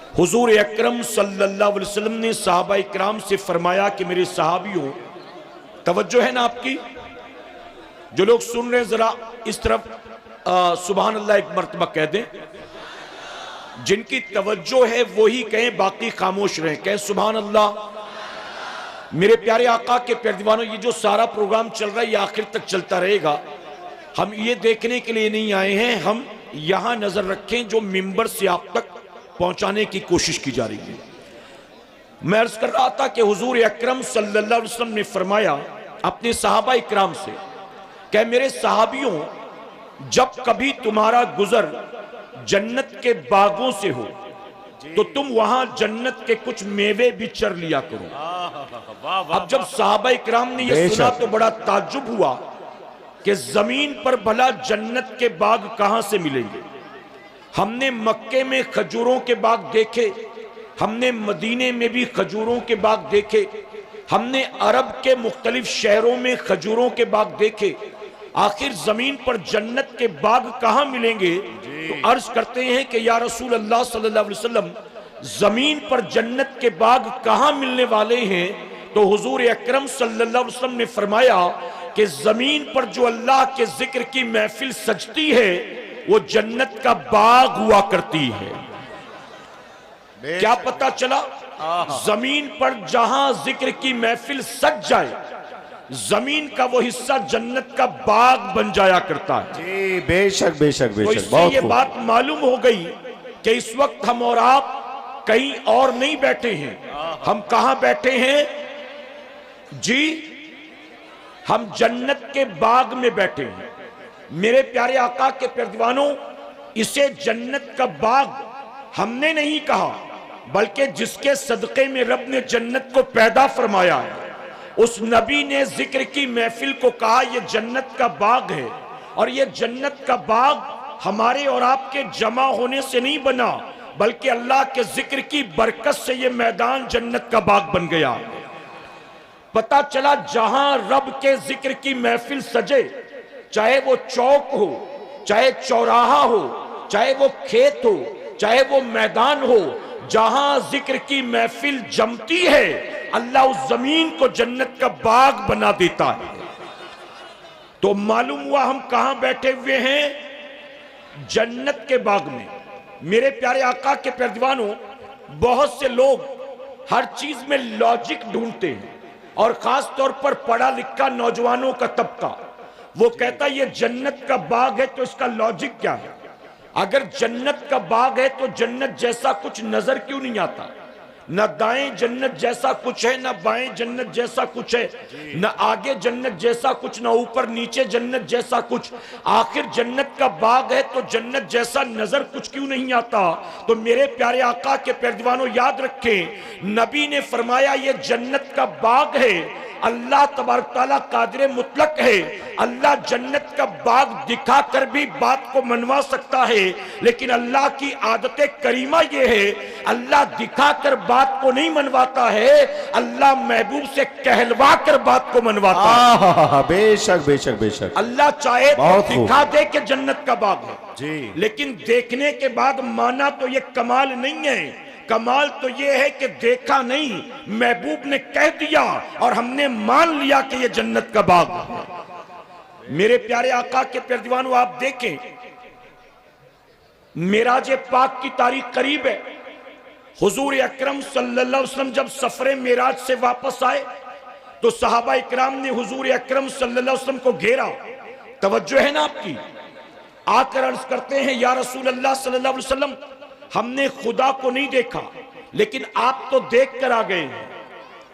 हुजूर अकरम सल्लल्लाहु अलैहि वसल्लम ने सहाबा इकराम से फरमाया कि मेरे सहाबियों, तवज्जो है ना आपकी? जो लोग सुन रहे हैं जरा इस तरफ सुभान अल्लाह एक मर्तबा कह दें। जिनकी तवज्जो है वो ही कहें, बाकी खामोश रहें। कहें सुभान अल्लाह। मेरे प्यारे आका के प्यारे दीवानों, ये जो सारा प्रोग्राम चल रहा है ये आखिर तक चलता रहेगा। हम ये देखने के लिए नहीं आए हैं, हम यहां नजर रखें जो मिंबर से आप तक पहुंचाने की कोशिश की जा रही है। मैं अर्ज कर रहा था कि हुजूर अकरम सल्लल्लाहु अलैहि वसल्लम ने फरमाया अपने सहाबा इकराम से, कि मेरे सहाबियों, जब कभी तुम्हारा गुजर जन्नत के बागों से हो तो तुम वहां जन्नत के कुछ मेवे भी चर लिया करो। अब जब सहाबा इकराम ने यह सुना तो बड़ा ताज्जुब हुआ कि जमीन पर भला जन्नत के बाग कहां से मिलेंगे। हमने मक्के में खजूरों के बाग देखे, हमने मदीने में भी खजूरों के बाग देखे, हमने अरब के मुख्तलिफ शहरों में खजूरों के बाग देखे। आखिर जमीन पर जन्नत के बाग कहां मिलेंगे? तो अर्ज करते हैं कि या रसूल अल्लाह सल्लल्लाहु अलैहि वसल्लम, जमीन पर जन्नत के बाग कहां मिलने वाले हैं? तो हुजूर अकरम सल्लल्लाहु अलैहि वसल्लम ने फरमाया कि जमीन पर जो अल्लाह के जिक्र की महफिल सजती है वो जन्नत का बाग हुआ करती है। क्या पता चला? जमीन पर जहां जिक्र की महफिल सज जाए, जमीन का वो हिस्सा जन्नत का बाग बन जाया करता है। जी बेशक बेशक बेशक। तो इससे ये बात मालूम हो गई कि इस वक्त हम और आप कहीं और नहीं बैठे हैं। हम कहां बैठे हैं जी? हम जन्नत के बाग में बैठे हैं। मेरे प्यारे आका के प्यारे दीवानों, इसे जन्नत का बाग हमने नहीं कहा, बल्कि जिसके सदक़े में रब ने जन्नत को पैदा फरमाया है उस नबी ने जिक्र की महफिल को कहा यह जन्नत का बाग है। और यह जन्नत का बाग हमारे और आपके जमा होने से नहीं बना, बल्कि अल्लाह के जिक्र की बरकत से यह मैदान जन्नत का बाग बन गया। पता चला जहां रब के जिक्र की महफिल सजे, चाहे वो चौक हो, चाहे चौराहा हो, चाहे वो खेत हो, चाहे वो मैदान हो, जहां जिक्र की महफिल जमती है अल्लाह उस जमीन को जन्नत का बाग बना देता है। तो मालूम हुआ हम कहां बैठे हुए हैं? जन्नत के बाग में। मेरे प्यारे आका के प्यारे दीवानों, बहुत से लोग हर चीज में लॉजिक ढूंढते हैं, और खास तौर पर पढ़ा लिखा नौजवानों का तबका, वो कहता है ये जन्नत का बाग है तो इसका लॉजिक क्या है? अगर जन्नत का बाग है तो जन्नत जैसा कुछ नजर क्यों नहीं आता? न दाएं जन्नत जैसा कुछ है, न बाएं जन्नत जैसा कुछ है, न आगे जन्नत जैसा कुछ, न ऊपर नीचे जन्नत जैसा कुछ। आखिर जन्नत का बाग है तो जन्नत जैसा नजर कुछ क्यों नहीं आता? तो मेरे प्यारे आका के प्यारे दीवानों, याद रखें, नबी ने फरमाया ये जन्नत का बाग है। अल्लाह तबारक तआला कादिर मुतलक है। अल्लाह जन्नत का बाग दिखा कर भी बात को मनवा सकता है, लेकिन अल्लाह की आदत करीमा ये है, अल्लाह दिखा कर बात को नहीं मनवाता है, अल्लाह महबूब से कहलवा कर बात को मनवाता है। बेशक बेशक बेशक। अल्लाह चाहे तो दिखा दे कि जन्नत का बाग है जी, लेकिन देखने के बाद माना तो ये कमाल नहीं है। कमाल तो ये है कि देखा नहीं, महबूब ने कह दिया और हमने मान लिया कि ये जन्नत का बाग है। मेरे प्यारे आका के प्यारे दीवानों, आप देखें, मेराज पाक की तारीख करीब है। हुजूर अकरम सल्लल्लाहु अलैहि वसल्लम जब सफरे मेराज से वापस आए तो सहाबा इकराम ने हुजूर अकरम सल्लल्लाहु अलैहि वसल्लम को घेरा। तवज्जो है ना आपकी? आकर अर्ज करते हैं या रसूल अल्लाह सल्लल्लाहु अलैहि वसल्लम, हमने खुदा को नहीं देखा, लेकिन आप तो देख कर आ गए हैं।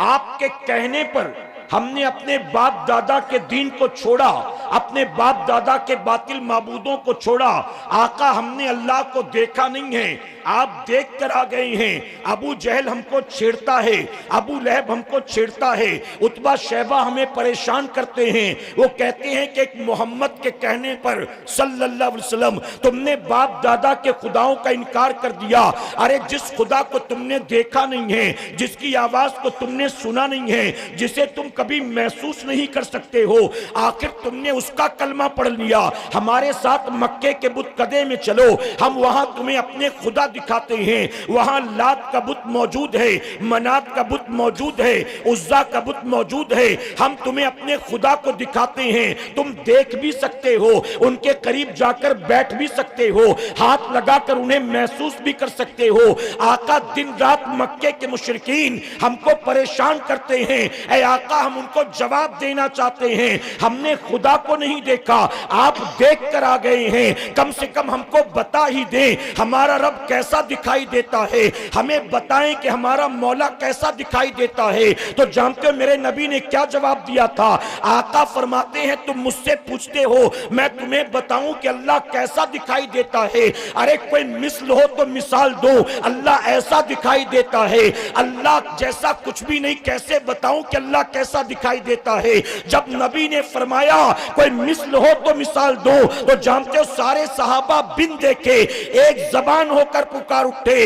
आपके कहने पर हमने अपने बाप दादा के दीन को छोड़ा, अपने बाप दादा के बातिल माबूदों को छोड़ा। आका, हमने अल्लाह को देखा नहीं है, आप देख कर आ गए हैं। अबू जहल हमको छेड़ता है, अबू लहब हमको छेड़ता है, उतबा शैबा हमें परेशान करते हैं। वो कहते हैं कि एक मोहम्मद के कहने पर सल्लल्लाहु अलैहि वसल्लम तुमने बाप दादा के खुदाओं का इनकार कर दिया। अरे जिस खुदा को तुमने देखा नहीं है, जिसकी आवाज को तुमने सुना नहीं है, जिसे तुम कभी महसूस नहीं कर सकते हो। आखिर तुमने उसका कलमा पढ़ लिया, हमारे साथ मक्के के बुतकदे में चलो, हम वहां तुम्हें अपने खुदा दिखाते हैं। वहां लात का बुत मौजूद है, मनात का बुत मौजूद है, उज्जा का बुत मौजूद है, हम तुम्हें अपने खुदा को दिखाते हैं। तुम देख भी सकते हो, उनके करीब जाकर बैठ भी सकते हो, हाथ लगाकर उन्हें महसूस भी कर सकते हो। आका दिन रात मक्के के मुशरिकीन हमको परेशान करते हैं, ऐ आका हम उनको जवाब देना चाहते हैं, हमने खुदा को नहीं देखा, आप देख कर आ गए हैं, कम से कम हमको बता ही दें हमारा रब कैसा दिखाई देता है, हमें बताएं कि हमारा मौला कैसा दिखाई देता है। तो जानते हो मेरे नबी ने क्या जवाब दिया था? आका फरमाते हैं तुम मुझसे पूछते हो, मैं तुम्हें बताऊं कि अल्लाह कैसा दिखाई देता है। अरे कोई मिसल हो तो मिसाल दो, अल्लाह ऐसा दिखाई देता है। अल्लाह जैसा कुछ भी नहीं, कैसे बताऊं कि अल्लाह कैसा दिखाई देता है? जब नबी ने फरमाया कोई मिसल हो तो मिसाल दो, तो जानते हो सारे सहाबा बिन देखे एक जबान होकर पुकार उठे,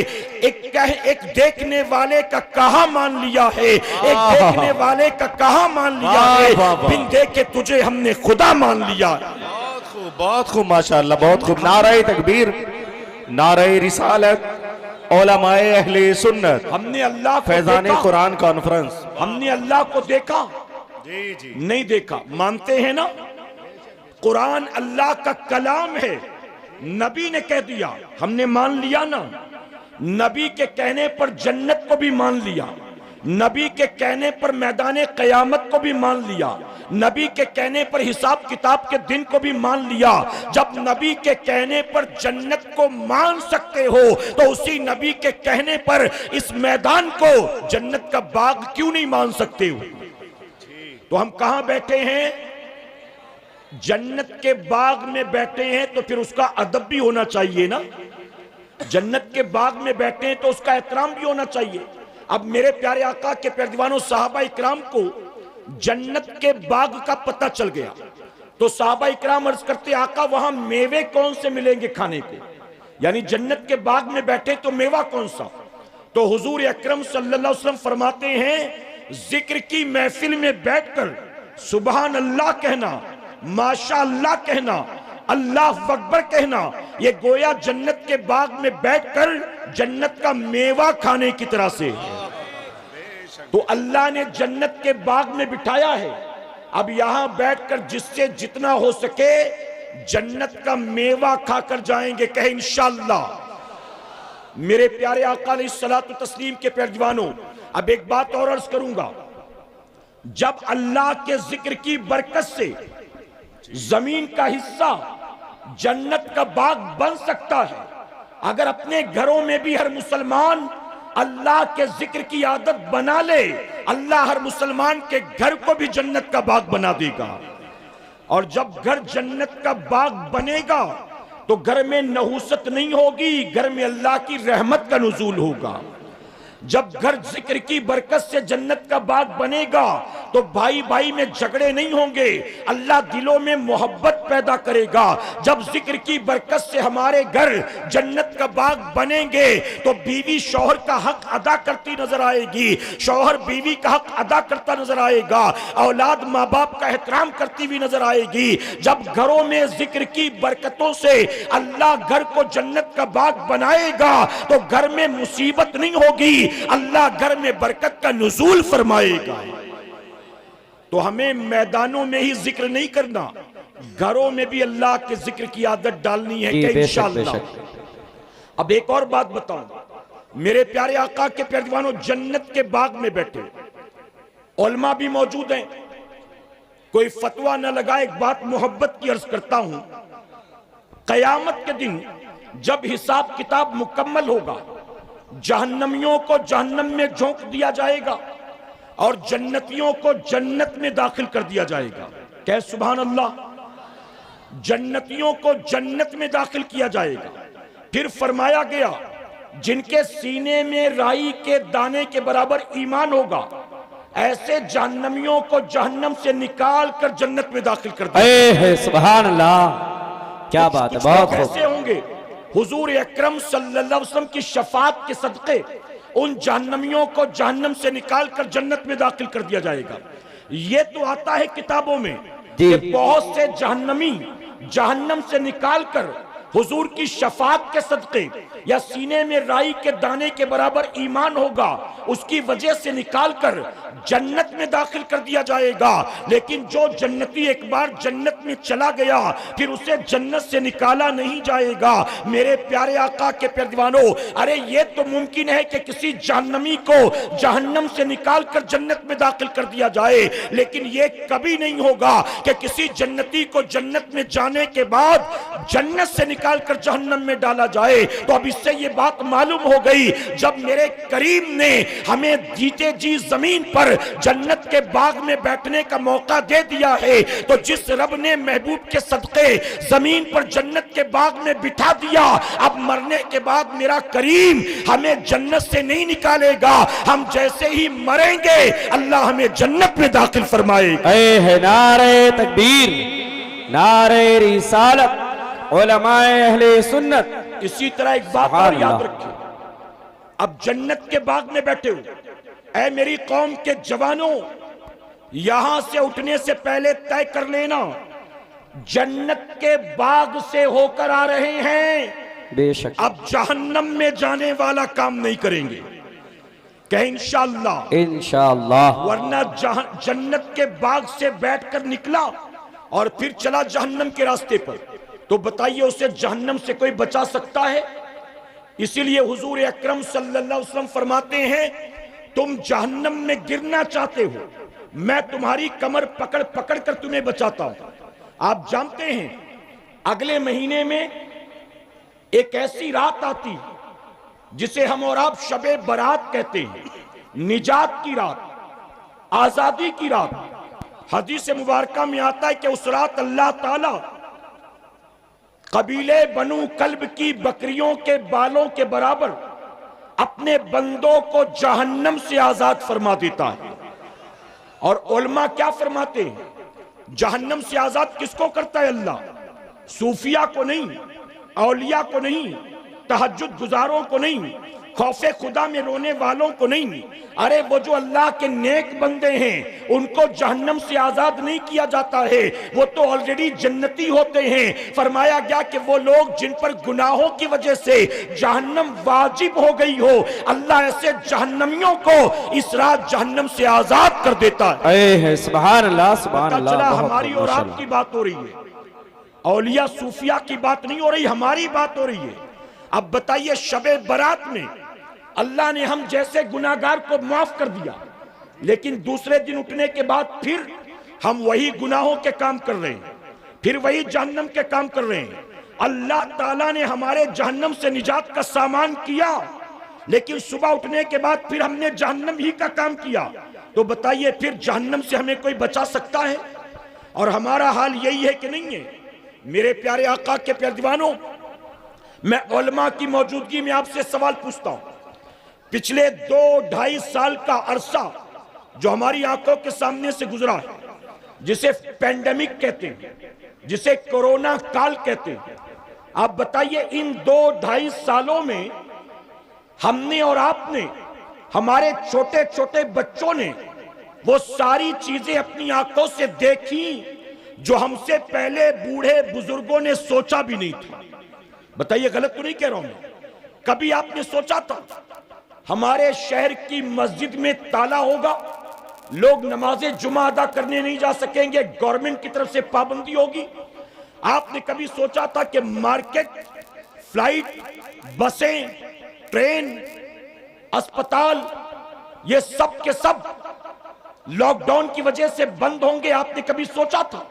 एक देखने वाले का कहा मान लिया है, एक देखने वाले का कहा मान लिया है, बिन देखे तुझे हमने खुदा मान लिया। बहुत खूब माशाअल्लाह, बहुत खूब। नारे तकबीर, नारे रिसालत, उलमाए अहले सुन्नत। हमने अल्लाह को फैजाने कुरान कॉन्फ्रेंस। हमने अल्लाह को देखा? जी जी नहीं देखा। मानते हैं ना कुरान अल्लाह का कलाम है, नबी ने कह दिया, हमने मान लिया ना। नबी के कहने पर जन्नत को भी मान लिया, नबी के कहने पर मैदाने कयामत को भी मान लिया, नबी के कहने पर हिसाब किताब के दिन को भी मान लिया। जब नबी के कहने पर जन्नत को मान सकते हो, तो उसी नबी के कहने पर इस मैदान को, जन्नत का बाग क्यों नहीं मान सकते हो? तो हम कहां बैठे हैं? जन्नत के बाग में बैठे हैं, तो फिर उसका अदब भी होना चाहिए ना। जन्नत के बाग में बैठे हैं तो उसका एहतराम भी होना चाहिए। अब मेरे प्यारे आका के प्यारे दीवानों, सहाबा इकराम को जन्नत के बाग का पता चल गया, तो सहाबा इकराम अर्ज करते आका वहां मेवे कौन से मिलेंगे खाने को? यानी जन्नत के बाग में बैठे तो मेवा कौन सा? तो हुजूर अकरम सल्लल्लाहु अलैहि वसल्लम फरमाते हैं जिक्र की महफिल में बैठकर सुबहान अल्लाह कहना, माशा अल्लाह कहना, अल्लाह अकबर कहना, ये गोया जन्नत के बाग में बैठकर जन्नत का मेवा खाने की तरह से। तो अल्लाह ने जन्नत के बाग में बिठाया है, अब यहां बैठकर जिससे जितना हो सके जन्नत का मेवा खाकर जाएंगे, कहे इंशाअल्लाह। मेरे प्यारे आका अलैहिस्सलातु तस्लीम के प्यारे दीवानों, अब एक बात और अर्ज करूंगा, जब अल्लाह के जिक्र की बरकत से जमीन का हिस्सा जन्नत का बाग बन सकता है, अगर अपने घरों में भी हर मुसलमान अल्लाह के जिक्र की आदत बना ले, अल्लाह हर मुसलमान के घर को भी जन्नत का बाग बना देगा। और जब घर जन्नत का बाग बनेगा तो घर में नहुसत नहीं होगी, घर में अल्लाह की रहमत का नुज़ूल होगा। जब घर जिक्र की बरकत से जन्नत का बाग बनेगा तो भाई भाई में झगड़े नहीं होंगे, अल्लाह दिलों में मोहब्बत पैदा करेगा। जब जिक्र की बरकत से हमारे घर जन्नत का बाग बनेंगे तो बीवी शौहर का हक अदा करती नजर आएगी, शौहर बीवी का हक अदा करता नजर आएगा, औलाद माँ बाप का एहतराम करती हुई नजर आएगी। जब घरों में जिक्र की बरकतों से अल्लाह घर को जन्नत का बाग बनाएगा तो घर में मुसीबत नहीं होगी, अल्लाह घर में बरकत का नुज़ूल फरमाएगा। तो हमें मैदानों में ही जिक्र नहीं करना, घरों में भी अल्लाह के जिक्र की आदत डालनी है कि इंशाअल्लाह। अब एक और बात बताऊं, मेरे प्यारे आका के प्यारे दीवानों, जन्नत के बाग में बैठे उलमा भी मौजूद हैं, कोई फतवा न लगाए, एक बात मोहब्बत की अर्ज करता हूं, कयामत के दिन जब हिसाब किताब मुकम्मल होगा, जहन्नमियों को जहन्नम में झोंक दिया जाएगा और जन्नतियों को जन्नत में दाखिल कर दिया जाएगा। कह सुभान अल्लाह। जन्नतियों को जन्नत में दाखिल किया जाएगा। फिर फरमाया गया जिनके सीने में राई के दाने के बराबर ईमान होगा, ऐसे जहन्नमियों को जहन्नम से निकाल कर जन्नत में दाखिल कर दिया। सुभान अल्लाह, क्या बात है, बहुत कैसे होंगे? हुजूर अकरम सल्लल्लाहु अलैहि वसल्लम की शफाअत के सदक़े उन जहन्नमियों को जहन्नम से निकाल कर जन्नत में दाखिल कर दिया जाएगा। ये तो आता है किताबों में जी। कि बहुत से जहन्नमी जहन्नम से निकालकर हुजूर की शफाअत के सदके या सीने में राई के दाने के बराबर ईमान होगा, उसकी वजह से निकालकर जन्नत में दाखिल कर दिया जाएगा। लेकिन जो जन्नती एक बार जन्नत में चला गया फिर उसे जन्नत से निकाला नहीं जाएगा। मेरे प्यारे आका के प्यारे दीवानों, अरे ये तो मुमकिन है कि किसी जहन्नमी को जहन्नम से निकालकर जन्नत में दाखिल कर दिया जाए, लेकिन ये कभी नहीं होगा कि किसी जन्नती को जन्नत में जाने के बाद जन्नत से निकालकर जहन्नम में डाला जाए। तो अब इससे ये बात मालूम हो गई, जब मेरे करीम ने हमें जीते जी जमीन पर जन्नत के बाग में बैठने का मौका दे दिया है, तो जिस रब ने महबूब के सदके जमीन पर जन्नत के बाग में बिठा दिया, अब मरने के बाद मेरा करीम हमें जन्नत से नहीं निकालेगा। हम जैसे ही मरेंगे अल्लाह हमें जन्नत में दाखिल फरमाए। है नारे तकबीर, नारे रिसालत, उलमाए अहले सुन्नत। इसी तरह एक बात और याद रखिए, अब जन्नत के बाग में बैठे हो, ऐ मेरी कौम के जवानों, यहां से उठने से पहले तय कर लेना जन्नत के बाग से होकर आ रहे हैं, बेशक अब जहन्नम में जाने वाला काम नहीं करेंगे। कहे इंशाअल्लाह, इंशाअल्लाह। वरना जन्नत के बाग से बैठकर निकला और फिर चला जहन्नम के रास्ते पर, तो बताइए उसे जहन्नम से कोई बचा सकता है? इसीलिए हुजूर अकरम सल्लल्लाहु अलैहि वसल्लम फरमाते हैं, तुम जहन्नम में गिरना चाहते हो, मैं तुम्हारी कमर पकड़ पकड़ कर तुम्हें बचाता हूं। आप जानते हैं अगले महीने में एक ऐसी रात आती जिसे हम और आप शबे बरात कहते हैं, निजात की रात, आजादी की रात। हदीस मुबारका में आता है कि उस रात अल्लाह ताला कबीले बनु कल्ब की बकरियों के बालों के बराबर अपने बंदों को जहन्नम से आजाद फरमा देता है। और उलमा क्या फरमाते हैं, जहन्नम से आजाद किसको करता है अल्लाह? सूफिया को नहीं, औलिया को नहीं, तहज्जुद गुजारों को नहीं, खौफे खुदा में रोने वालों को नहीं। अरे वो जो अल्लाह के नेक बंदे हैं उनको जहन्नम से आजाद नहीं किया जाता है, वो तो ऑलरेडी जन्नती होते हैं। फरमाया गया कि वो लोग जिन पर गुनाहों की वजह से जहन्नम वाजिब हो गई हो, अल्लाह ऐसे जहन्नमियों को इस रात जहन्नम से आजाद कर देता है। सुभान अल्लाह, सुभान अल्लाह। चला हमारी और आपकी बात हो रही है, औलिया सूफिया की बात नहीं हो रही, हमारी बात हो रही है। अब बताइए शबे बरात में अल्लाह ने हम जैसे गुनाहगार को माफ कर दिया, लेकिन दूसरे दिन उठने के बाद फिर हम वही गुनाहों के काम कर रहे हैं, फिर वही जहन्नम के काम कर रहे हैं। अल्लाह ताला ने हमारे जहन्नम से निजात का सामान किया, लेकिन सुबह उठने के बाद फिर हमने जहन्नम ही का काम किया। तो बताइए फिर जहन्नम से हमें कोई बचा सकता है? और हमारा हाल यही है कि नहीं है? मेरे प्यारे आका के प्यारे दीवानों, मैं उलमा की मौजूदगी में आपसे सवाल पूछता हूं। पिछले 2-2.5 साल का अरसा जो हमारी आंखों के सामने से गुजरा है, जिसे पेंडेमिक कहते हैं, जिसे कोरोना काल कहते हैं, आप बताइए इन 2-2.5 सालों में हमने और आपने, हमारे छोटे छोटे बच्चों ने वो सारी चीजें अपनी आंखों से देखी जो हमसे पहले बूढ़े बुजुर्गों ने सोचा भी नहीं था। बताइए गलत तो नहीं कह रहा हूं मैं? कभी आपने सोचा था हमारे शहर की मस्जिद में ताला होगा, लोग नमाज़े जुमा अदा करने नहीं जा सकेंगे, गवर्नमेंट की तरफ से पाबंदी होगी? आपने कभी सोचा था कि मार्केट, फ्लाइट, बसें, ट्रेन, अस्पताल, ये सब के सब लॉकडाउन की वजह से बंद होंगे? आपने कभी सोचा था?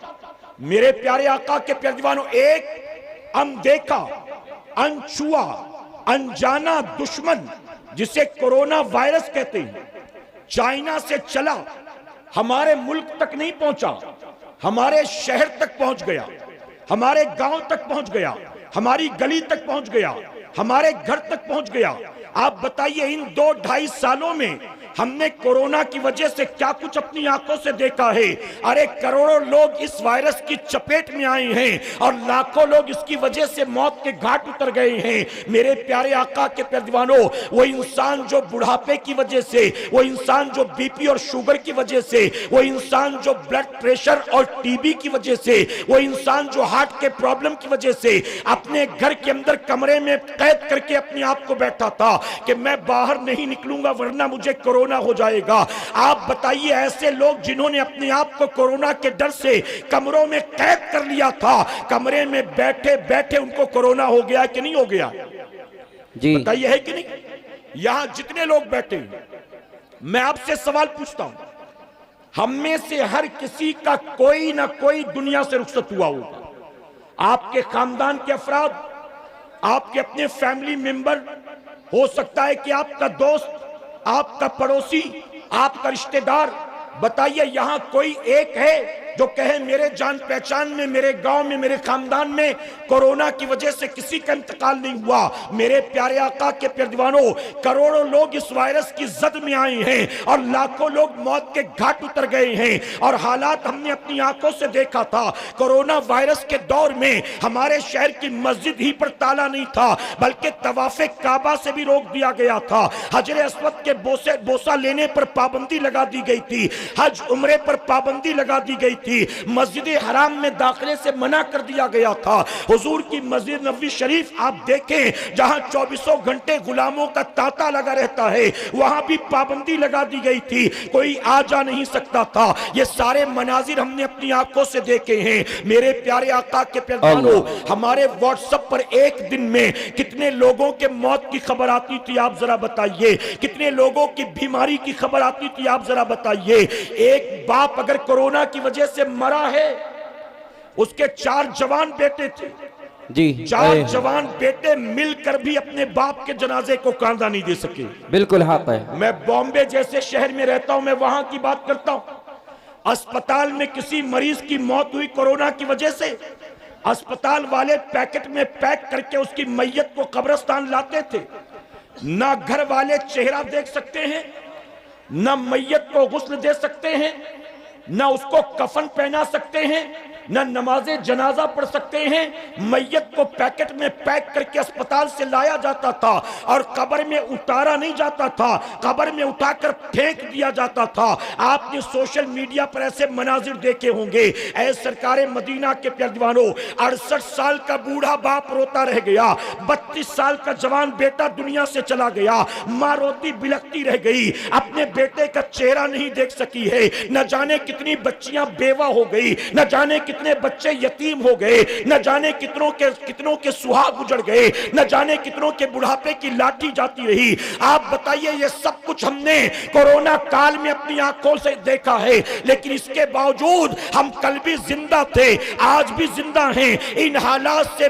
मेरे प्यारे आका के प्यारे दीवानों, एक अनदेखा, अनछुआ, अनजाना दुश्मन जिसे कोरोना वायरस कहते हैं, चाइना से चला, हमारे मुल्क तक नहीं पहुंचा, हमारे शहर तक पहुंच गया, हमारे गांव तक पहुंच गया, हमारी गली तक पहुंच गया, हमारे घर तक पहुंच गया। आप बताइए इन 2-2.5 सालों में हमने कोरोना की वजह से क्या कुछ अपनी आंखों से देखा है। अरे करोड़ों लोग इस वायरस की चपेट में आए हैं और लाखों लोग इसकी वजह से मौत के घाट उतर गए हैं। मेरे प्यारे आका के प्यारे दीवानों, वो इंसान जो बुढ़ापे की वजह से, वो इंसान जो बीपी और शुगर की वजह से, वो इंसान जो ब्लड प्रेशर और टीबी की वजह से, वो इंसान जो हार्ट के प्रॉब्लम की वजह से अपने घर के अंदर कमरे में कैद करके अपने आप को बैठा था कि मैं बाहर नहीं निकलूंगा वरना मुझे कोरोना हो जाएगा। आप बताइए, ऐसे लोग जिन्होंने अपने आप को कोरोना के डर से कमरों में कैद कर लिया था, कमरे में बैठे बैठे उनको कोरोना हो गया कि नहीं हो गया? जी बताइए, है कि नहीं? यहां जितने लोग बैठे हैं, मैं आपसे सवाल पूछता हूं, हम में से हर किसी का कोई ना कोई दुनिया से रुखसत हुआ होगा। आपके खानदान के अफराद, आपके अपने फैमिली मेंबर, हो सकता है कि आपका दोस्त, आपका पड़ोसी, आपका रिश्तेदार। बताइए, यहां कोई एक है जो कहे मेरे जान पहचान में, मेरे गांव में, मेरे खानदान में कोरोना की वजह से किसी का इंतकाल नहीं हुआ? मेरे प्यारे आका के प्यारे दीवानों, करोड़ों लोग इस वायरस की जद में आए हैं और लाखों लोग मौत के घाट उतर गए हैं। और हालात हमने अपनी आंखों से देखा था। कोरोना वायरस के दौर में हमारे शहर की मस्जिद ही पर ताला नहीं था, बल्कि तवाफे काबा से भी रोक दिया गया था। हजरे अस्वद के बोसा लेने पर पाबंदी लगा दी गई थी। हज उम्रे पर पाबंदी लगा दी गई थी। मस्जिद हराम में दाखिले से मना कर दिया गया था। हुजूर की मस्जिद नबवी शरीफ आप देखें, जहां 24 घंटे गुलामों का तांता लगा रहता है, वहां भी पाबंदी लगा दी गई थी। कोई आ जा नहीं सकता था। ये सारे मनाजिर हमने अपनी आंखों से देखे हैं। मेरे प्यारे आका के प्यारों, हमारे व्हाट्सएप पर एक दिन में कितने लोगों के मौत की खबर आती थी, आप जरा बताइए? कितने लोगों की बीमारी की खबर आती थी, आप जरा बताइए? एक बाप अगर कोरोना की वजह से मरा है, उसके 4 जवान बेटे थे जी, 4 जवान बेटे मिलकर भी अपने बाप के जनाजे को कांधा नहीं दे सके। बिल्कुल हक है। मैं बॉम्बे जैसे शहर में रहता हूं, मैं वहां की बात करता हूं। अस्पताल में किसी मरीज की मौत हुई कोरोना की वजह से, अस्पताल वाले पैकेट में पैक करके उसकी मैयत को कब्रिस्तान लाते थे। ना घर वाले चेहरा देख सकते हैं, ना मैयत को गुस्ल दे सकते हैं, ना उसको कफन पहना सकते हैं, न नमाजे जनाजा पढ़ सकते हैं। मैयत को पैकेट में पैक करके अस्पताल से लाया जाता था और कब्र में उतारा नहीं जाता था, कब्र में उठाकर फेंक दिया जाता था। आपने सोशल मीडिया पर ऐसे मनाजिर देखे होंगे। ऐ सरकारे मदीना के प्यारे दीवानों, 68 साल का बूढ़ा बाप रोता रह गया, 32 साल का जवान बेटा दुनिया से चला गया, माँ रोती बिलखती रह गई, अपने बेटे का चेहरा नहीं देख सकी है। न जाने कितनी बच्चियां बेवा हो गई, न जाने कितने बच्चे यतीम हो गए, न जाने कितनों के सुहाग उजड़ गए, न जाने कितनों के बुढ़ापे की लाठी जाती रही। आप बताइए, ये सब कुछ हमने कोरोना काल में अपनी आंखों से देखा है, लेकिन इसके बावजूद हम कल भी जिंदा थे, आज भी जिंदा हैं। इन हालात से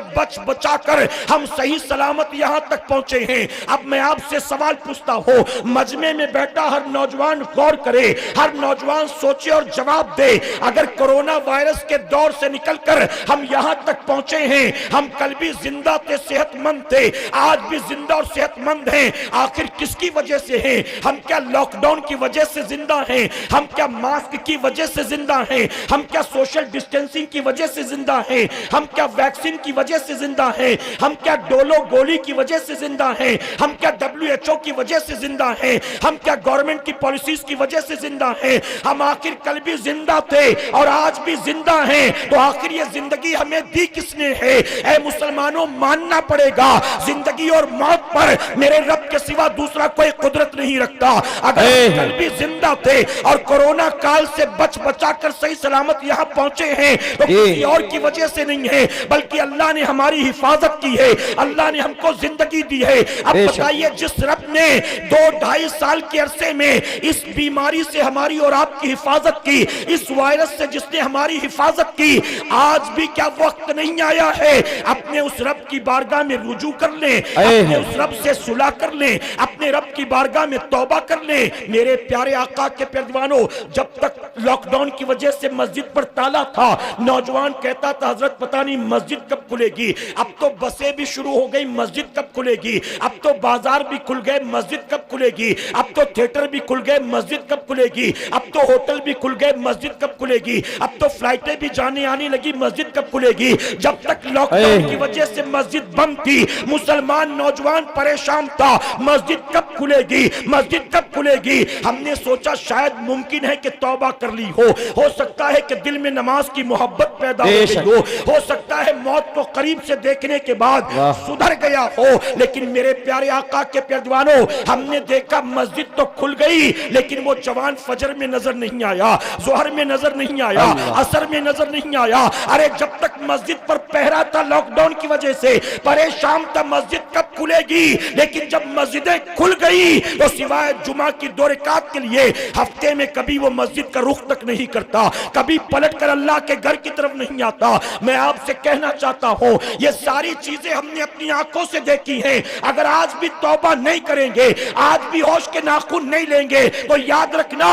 बचाकर हम सही सलामत यहां तक पहुंचे हैं। अब मैं आपसे सवाल पूछता हूं, मजमे में बैठा हर नौजवान गौर करे, हर नौजवान सोचे और जवाब दे। अगर कोरोना वायरस के दौर से निकलकर हम यहां तक पहुंचे हैं, हम कल भी जिंदा थे, सेहतमंद थे, आज भी जिंदा और सेहतमंद हैं, आखिर किसकी वजह से हैं? हम क्या लॉकडाउन की वजह से जिंदा हैं? हम क्या मास्क की वजह से जिंदा हैं? हम क्या सोशल डिस्टेंसिंग की वजह से जिंदा हैं? हम क्या वैक्सीन की वजह से जिंदा हैं? हम क्या डोलो गोली की वजह से जिंदा हैं? हम क्या WHO की वजह से जिंदा हैं? हम क्या गवर्नमेंट की पॉलिसीज की वजह से जिंदा हैं? हम आखिर कल भी जिंदा थे और आज भी जिंदा हैं, तो आखिर ये जिंदगी हमें दी किसने है? ऐ मुसलमानों, मानना पड़ेगा, जिंदगी और मौत पर मेरे रब के सिवा दूसरा कोई कुदरत नहीं रखता। अगर कल भी जिंदा थे और कोरोना काल से बचाकर सही सलामत यहाँ पहुंचे हैं, तो किसी और की वजह से नहीं है, बल्कि अल्लाह ने हमारी हिफाजत की है, अल्लाह ने हमको जिंदगी दी है। अब बताइए, जिस रब ने 2-2.5 साल के अरसे में इस बीमारी से हमारी और आपकी हिफाजत की, इस वायरस से जिसने हमारी हिफाजत की। आज भी क्या वक्त नहीं आया है अपने उस रब की बारगाह में रुजू कर लें, अपने उस रब से सुलह कर लें, अपने रब की बारगाह में तौबा कर लें। मेरे प्यारे आका के प्यारवानों, जब तक लॉकडाउन की वजह से मस्जिद पर ताला था, नौजवान कहता था हजरत पता नहीं मस्जिद कब खुलेगी। अब तो बसें भी शुरू हो गई, मस्जिद कब खुलेगी। अब तो बाजार भी खुल गए, मस्जिद कब खुलेगी। अब तो थिएटर भी खुल गए, मस्जिद कब खुलेगी। अब तो होटल भी खुल गए, मस्जिद कब खुलेगी। अब तो फ्लाइटें भी जाने आने लगी, मस्जिद कब खुलेगी। जब तक लॉकडाउन की वजह से मस्जिद बंद थी, मुसलमान नौजवान परेशान था, मस्जिद कब खुलेगी, मस्जिद कब खुलेगी। हमने सोचा शायद मुमकिन है कि तौबा कर ली हो सकता है कि दिल में नमाज की मोहब्बत पैदा हो सकता है मौत को करीब से देखने के बाद सुधर गया हो। लेकिन मेरे प्यारे आका के प्यारवानों, हमने देखा मस्जिद तो खुल गई, लेकिन वो जवान फजर में नजर नहीं आया, जोहर में नजर नहीं आया, असर में नजर नहीं आया। अरे जब तक मस्जिद पर पहरा था लॉकडाउन की वजह से, परेशान था मस्जिद कब खुलेगी। लेकिन जब मस्जिदें खुल गई तो सिवाय जुमा की 2 रकात के लिए हफ्ते में कभी वो मस्जिद का रुख तक नहीं करता, कभी पलट कर अल्लाह के घर की तरफ नहीं आता। मैं आपसे कहना चाहता हूं, ये सारी चीजें हमने अपनी आंखों से देखी हैं। अगर आज भी तौबा नहीं करेंगे, आज भी होश के नाखून नहीं लेंगे, तो याद रखना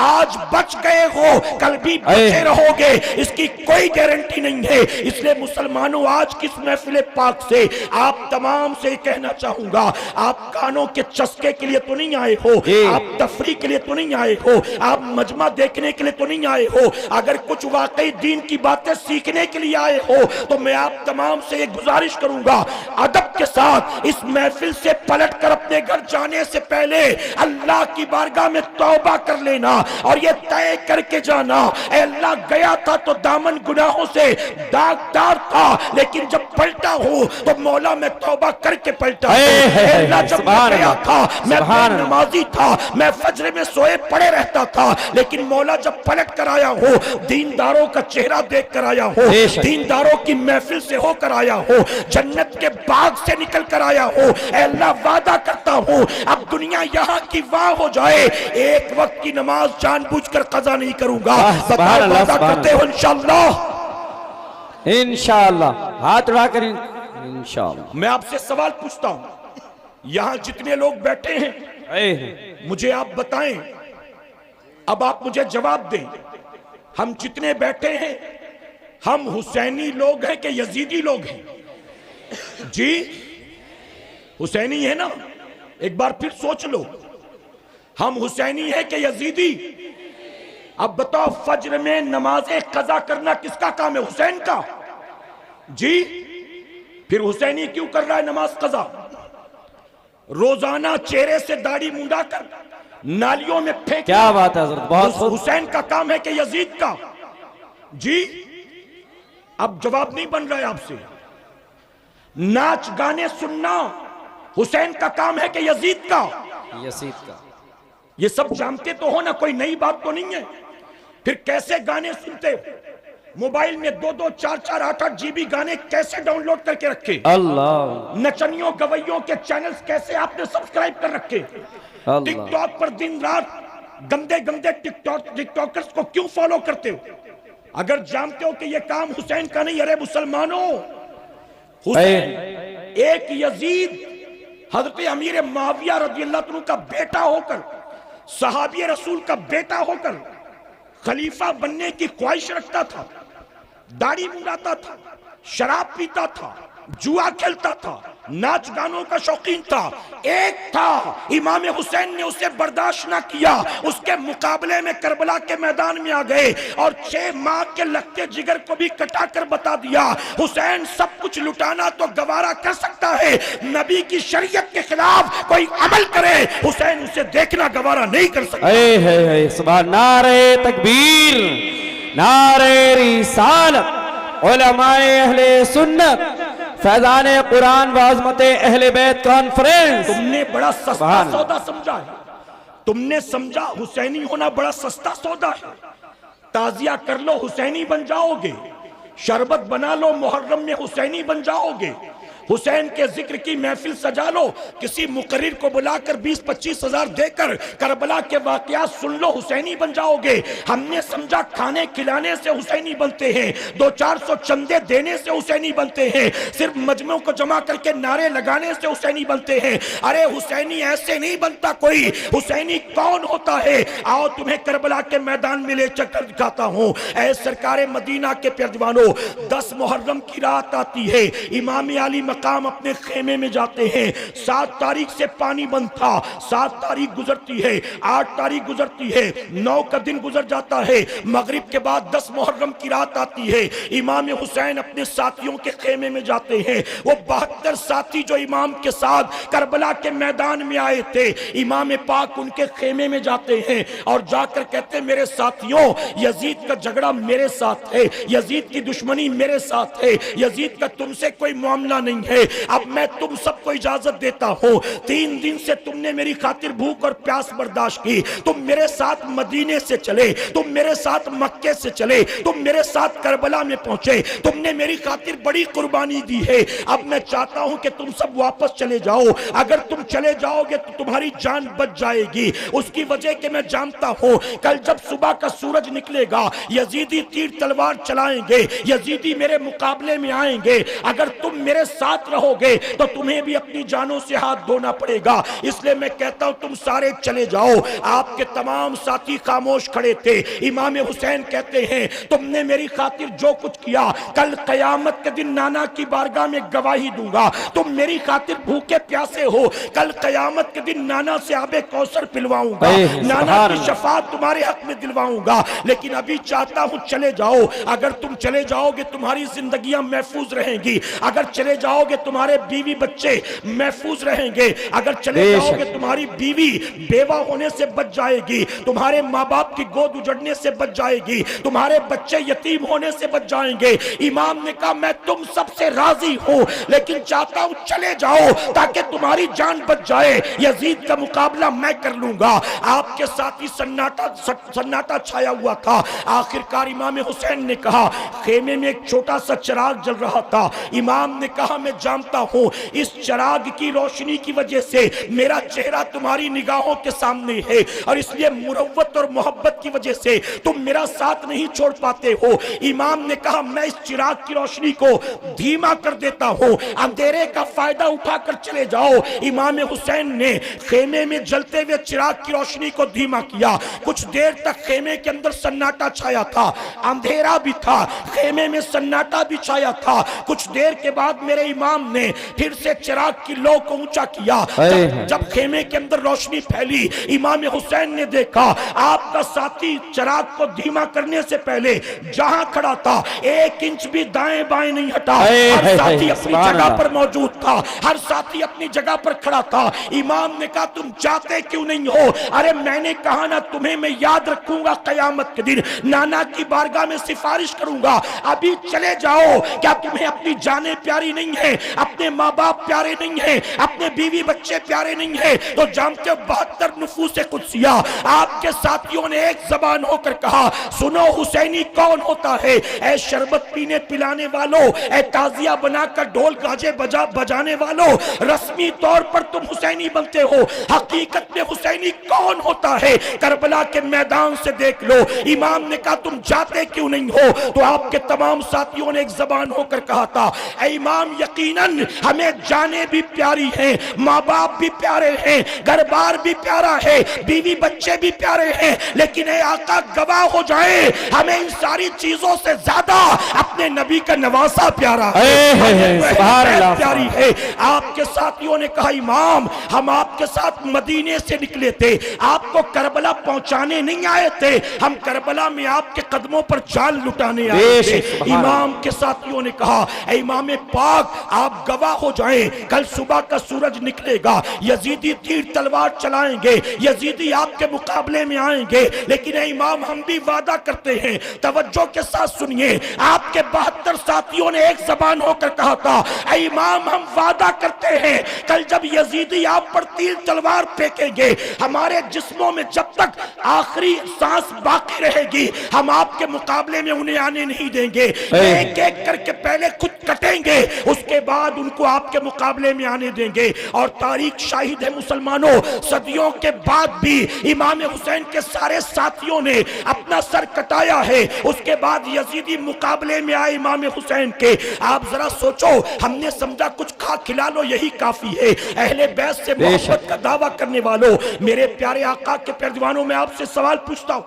आज बच गए हो, कल भी बचे रहोगे, इसकी कोई गारंटी नहीं है। इसलिए मुसलमानों, आज किस महफिल पाक से आप तमाम से कहना चाहूंगा, आप कानों के चस्के के लिए तो नहीं आए हो, आप तफरी के लिए तो नहीं आए हो, आप मजमा देखने के लिए तो नहीं आए हो। अगर कुछ वाकई दीन की बातें सीखने के लिए आए हो, तो मैं आप तमाम से एक गुजारिश करूंगा, अदब के साथ इस महफिल से पलट कर अपने घर जाने से पहले अल्लाह की बारगाह में तौबा कर लेना और ये तय करके जाना, ऐ अल्लाह गया था तो दामन गुनाहों से दागदार था, लेकिन जब पलटा हूं तो मौला मैं तौबा करके पलटा। अल्लाह जब गया था मैं नमाजी था, मैं फजर में सोए पड़े रहता था, लेकिन मौला जब पलट कर आया हो, दीनदारों का चेहरा देख कर आया हो, दीनदारों की महफिल से होकर आया हो, जन्नत के बाग से निकल कर आया हो, अल्लाह वादा करता हूं अब दुनिया यहाँ की वाह हो जाए, एक वक्त की नमाज जानबूझकर कज़ा नहीं करूंगा। वादा करते हो इंशाअल्लाह, इंशाअल्लाह, हाथ उठा कर इंशाअल्लाह। मैं आपसे सवाल पूछता हूं, यहां जितने लोग बैठे हैं मुझे आप बताएं, अब आप मुझे जवाब दें, हम जितने बैठे हैं हम हुसैनी लोग हैं कि यजीदी लोग हैं? जी हुसैनी है ना? एक बार फिर सोच लो, हम हुसैनी है कि यजीदी? अब बताओ, फज्र में नमाज़े कज़ा करना किसका काम है? हुसैन का। जी फिर हुसैनी क्यों कर रहा है नमाज कज़ा? रोजाना चेहरे से दाढ़ी मुंडाकर नालियों में फेंक, क्या बात है हज़रत, बहुत हुसैन का काम है कि यजीद का? जी अब जवाब नहीं बन रहा है आपसे। नाच गाने सुनना हुसैन का काम है कि यजीद का? यजीद का। ये सब जानते तो हो ना, कोई नई बात तो नहीं है। फिर कैसे गाने सुनते हो? मोबाइल में 2-2, 4-4, 8-8 GB गाने कैसे डाउनलोड करके रखे? अल्लाह। नचनियों गवैयों के चैनल्स कैसे आपने सब्सक्राइब कर रखे? टिकटॉक पर दिन रात गंदे गंदे टिकटॉकर्स को क्यों फॉलो करते हो? अगर जानते हो कि यह काम हुसैन का नहीं, अरे मुसलमानों, हुसैन एक यजीद हजरत अमीर मुआविया रज़ियल्लाहु अन्हु का बेटा होकर, सहाबी रसूल का बेटा होकर खलीफा बनने की ख्वाहिश रखता था, दाढ़ी मुंडाता था, शराब पीता था, जुआ खेलता था, नाच गानों का शौकीन था। एक था इमाम हुसैन ने उसे बर्दाश्त ना किया, उसके मुकाबले में करबला के मैदान में आ गए और 6 माह के लगते जिगर को भी कटा कर बता दिया, हुसैन सब कुछ लुटाना तो गवारा कर सकता है, नबी की शरीयत के खिलाफ कोई अमल करे हुसैन उसे देखना गवारा नहीं कर सकता। सुभान, नारे तकबीर, नारे रिसालत, उलमाए अहले सुन्नत, फैजान कुरान व अज़मते अहले बैत कॉन्फ्रेंस। तुमने बड़ा सस्ता सौदा समझा है, तुमने समझा हुसैनी होना बड़ा सस्ता सौदा है। ताजिया कर लो, हुसैनी बन जाओगे, शरबत बना लो, मुहर्रम में हुसैनी बन जाओगे, हुसैन के जिक्र की महफिल सजा लो, किसी मुकर्रिर को बुलाकर 20-25 हजार देकर करबला के वाकयात सुन लो, हुसैनी बन जाओगे। हमने समझा खाने खिलाने से हुसैनी बनते हैं, 200-400 चंदे देने से हुसैनी बनते हैं, सिर्फ मजमों को जमा करके नारे लगाने से हुसैनी बनते हैं। अरे हुसैनी ऐसे नहीं बनता कोई। हुसैनी कौन होता है? आओ तुम्हें करबला के मैदान में ले चक्कर दिखाता हूं। ऐ सरकारे मदीना के प्यारजवानों, 10 मुहर्रम की रात आती है, इमाम अली मकाम अपने खेमे में जाते हैं। 7 तारीख से पानी बंद था, 7 तारीख गुजरती है, 8 तारीख गुजरती है, 9 का दिन गुजर जाता है, मगरिब के बाद 10 मुहर्रम की रात आती है। इमाम हुसैन अपने साथियों के खेमे में जाते हैं। वो 72 साथी जो इमाम के साथ करबला के मैदान में आए थे, इमाम पाक उनके खेमे में जाते हैं और जाकर कहते हैं, मेरे साथियों, यजीद का झगड़ा मेरे साथ है, यजीद की दुश्मनी मेरे साथ है, यजीद का तुमसे कोई मामला नहीं है। अब मैं तुम सबको इजाजत देता हूं, 3 दिन से तुमने मेरी खातिर भूख और प्यास बर्दाश्त की, तुम मेरे साथ मदीने से चले, तुम मेरे साथ मक्के से चले, तुम मेरे साथ करबला में पहुंचे, तुमने मेरी खातिर बड़ी कुर्बानी दी है। अब मैं चाहता हूं कि तुम सब वापस चले जाओ। अगर तुम चले जाओगे तो तुम्हारी जान बच जाएगी। उसकी वजह कि मैं जानता हूं कल जब सुबह का सूरज निकलेगा, यजीदी तीर तलवार चलाएंगे, यजीदी मेरे मुकाबले में आएंगे। अगर तुम मेरे साथ रहोगे तो तुम्हें भी अपनी जानों से हाथ धोना पड़ेगा। इसलिए मैं कहता हूं तुम सारे चले जाओ। आपके तमाम साथी खामोश खड़े थे। इमाम हुसैन कहते हैं, तुमने मेरी खातिर जो कुछ किया, कल कयामत के दिन नाना की बारगाह में गवाही दूंगा। तुम मेरी खातिर भूखे प्यासे हो, कल कयामत के दिन नाना से आबे कौसर पिलवाऊंगा, नाना की शफाअत तुम्हारे हक में दिलवाऊंगा। लेकिन अभी चाहता हूं चले जाओ। अगर तुम चले जाओगे तुम्हारी जिंदगियां महफूज रहेंगी, अगर चले जाओगे तुम्हारे बीवी बच्चे महफूज रहेंगे, अगर चले जाओगे तुम्हारी बीवी बेवा होने से बच जाएगी, तुम्हारे माँ बाप की गोद उजड़ने से बच जाएगी, तुम्हारे बच्चे यतीम होने से बच जाएंगे। इमाम ने कहा, मैं तुम सबसे राजी हूं, लेकिन चाहता हूं चले जाओ ताकि तुम्हारी जान बच जाए। यजीद का मुकाबला मैं कर लूंगा। आपके साथ ही सन्नाटा छाया हुआ था। आखिरकार इमाम हुसैन ने कहा, खेमे में एक छोटा सा चिराग जल रहा था। इमाम ने कहा, मैं जानता हूं इस चिराग की रोशनी की वजह से मेरा चेहरा तुम्हारी निगाहों के सामने है और इसलिए मुरव्वत और मोहब्बत की वजह से तुम मेरा साथ नहीं छोड़ पाते हो। इमाम ने कहा, मैं इस चिराग की रोशनी को धीमा कर देता हूं, अंधेरे का फायदा उठाकर चले जाओ। इमाम हुसैन ने खेमे में जलते हुए चिराग की रोशनी को धीमा किया। कुछ देर तक खेमे के अंदर सन्नाटा छाया था, अंधेरा भी था, खेमे में सन्नाटा भी छाया था। कुछ देर के बाद मेरे इमाम ने फिर से चिराग की लौ को ऊंचा किया। जब खेमे के अंदर रोशनी फैली, इमाम हुसैन ने देखा आपका साथी चिराग को धीमा करने से पहले जहां खड़ा था 1 इंच भी दाएं बाएं नहीं हटा। हर साथी अपनी जगह पर मौजूद था, हर साथी अपनी जगह पर खड़ा था। इमाम ने कहा, तुम जाते क्यों नहीं हो? अरे मैंने कहा ना, तुम्हें मैं याद रखूंगा, कयामत के दिन नाना की बारगाह में सिफारिश करूंगा। अभी चले जाओ। क्या तुम्हें अपनी जानें प्यारी नहीं है, अपने माँ बाप प्यारे नहीं है, अपने बीवी बच्चे प्यारे नहीं है? तो जानते हो 72 नुफूसे कुदसिया आपके साथियों ने एक जबान होकर कहा, सुनो हुसैनी कौन होता है? ऐ शरबत पीने पिलाने वालों, ऐ ताजिया बनाकर ढोल गाजे बजाने वालों, रस्मी तौर पर तुम हुसैनी बनते हो, हकीकत में हुसैनी कौन होता है? करबला के मैदान से देख लो। इमाम ने कहा, तुम जाते क्यों नहीं हो? तो आपके तमाम साथियों ने एक जबान होकर कहा था, ऐ इमाम यकीनन हमें जाने भी प्यारी हैं, माँ बाप भी प्यारे हैं, घर बार भी प्यारा है, बीवी बच्चे भी प्यारे हैं, लेकिन ऐ आका गवाह हो जाए, हमें इन सारी चीजों से ज्यादा अपने नबी का नवासा प्यारा है, प्यारी है। आपके साथियों ने कहा, इमाम हम आपके साथ मदीने से निकले थे, आपको करबला पहुंचाने नहीं आए थे, हम करबला में आपके कदमों पर जान लुटाने आए थे। इमाम के साथियों ने कहा, ऐ इमाम पाक आप गवाह हो जाएं, कल सुबह का सूरज निकलेगा, यजीदी तीर तलवार चलाएंगे, यजीदी आपके मुकाबले में आएंगे, लेकिन ऐ इमाम हम भी वादा करते हैं, तवज्जो के साथ सुनिए। आपके 72 साथियों ने एक जबान होकर कहा था, ऐ इमाम हम वादा करते हैं, कल जब यजीदी आप पर तीर तलवार फेंकेंगे, हमारे जिस्मों में जब तक आखिरी सांस बाकी रहेगी, हम आपके मुकाबले में उन्हें आने नहीं देंगे। एक एक करके पहले खुद कटेंगे, उसके उसके बाद उनको आपके मुकाबले में आने देंगे। और तारीख शाहिद है मुसलमानों, सदियों के बाद भी इमाम हुसैन के सारे साथियों ने अपना सर कटाया है, उसके बाद यजीदी मुकाबले में आए इमाम हुसैन के। आप जरा सोचो, हमने समझा कुछ खा खिला लो यही काफी है। अहले बैत से मोहब्बत का दावा करने वालों, मेरे प्यारे आका के प्यारे दीवानों, में आपसे सवाल पूछता हूं,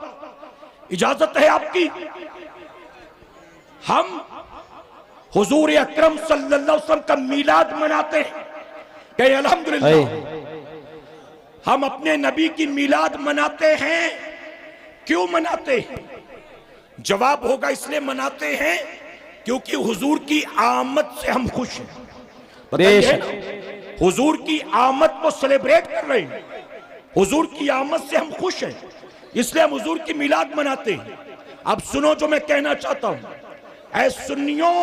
इजाजत है आपकी? हम हुजूर अकरम सल्लल्लाहु अलैहि वसल्लम का मीलाद मनाते हैं, कहे अल्हम्दुलिल्लाह। हम अपने नबी की मीलाद मनाते हैं, क्यों मनाते हैं? जवाब होगा इसलिए मनाते हैं क्योंकि हुजूर की आमद से हम खुश हैं। बताइए ना, हुजूर की आमद को सेलिब्रेट कर रहे हैं, हुजूर की आमद से हम खुश हैं, इसलिए हम हुजूर की मीलाद मनाते हैं। अब सुनो जो मैं कहना चाहता हूं, ऐ सुन्नियों,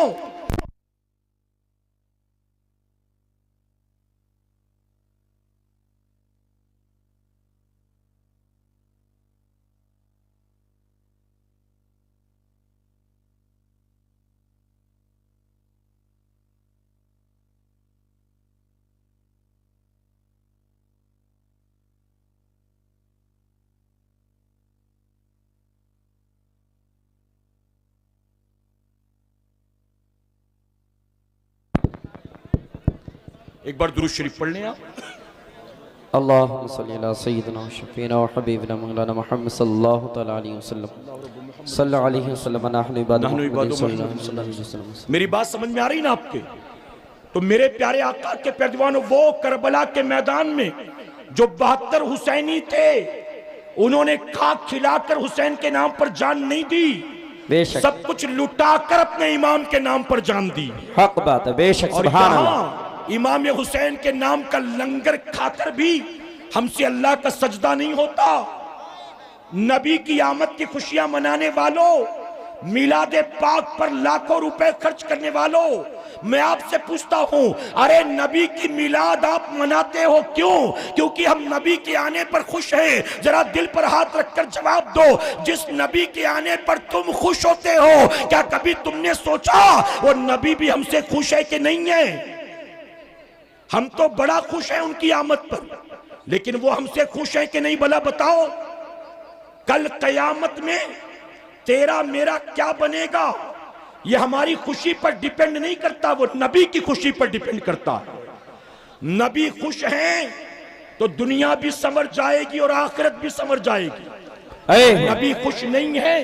एक बार दुरूद शरीफ पढ़ लें आप। अल्लाहुम्मा सल्ली अला सय्यिदिना शफीना व हबीबिना मौलाना मुहम्मद सल्लल्लाहु तआला अलैहि वसल्लम सल्लल्लाहु अलैहि वसल्लम नहनु इबादु मोहम्मद। मेरी बात समझ में आ रही ना आपके? तो मेरे प्यारे आका के प्यारे दीवानों, वो करबला के मैदान में जो 72 हुसैनी थे, उन्होंने खाक खिलाकर हुसैन के नाम पर जान नहीं दी, बेशक सब कुछ लुटाकर अपने इमाम के नाम पर जान दी। हक बात है, बेशक। और सुभान अल्लाह। इमाम हुसैन के नाम का लंगर खाकर भी हमसे अल्लाह का सजदा नहीं होता। नबी की आमद की खुशियां मनाने वालों, मिलादे पाक पर लाखों रुपए खर्च करने वालों, मैं आपसे पूछता हूं, अरे नबी की मिलाद आप मनाते हो क्यों? क्योंकि हम नबी के आने पर खुश हैं। जरा दिल पर हाथ रखकर जवाब दो, जिस नबी के आने पर तुम खुश होते हो, क्या कभी तुमने सोचा वो नबी भी हमसे खुश है कि नहीं है? हम तो बड़ा खुश हैं उनकी आमद पर, लेकिन वो हमसे खुश है कि नहीं भला बताओ? कल कयामत में तेरा मेरा क्या बनेगा, ये हमारी खुशी पर डिपेंड नहीं करता, वो नबी की खुशी पर डिपेंड करता है। नबी खुश हैं तो दुनिया भी संवर जाएगी और आखिरत भी संवर जाएगी। नबी खुश नहीं है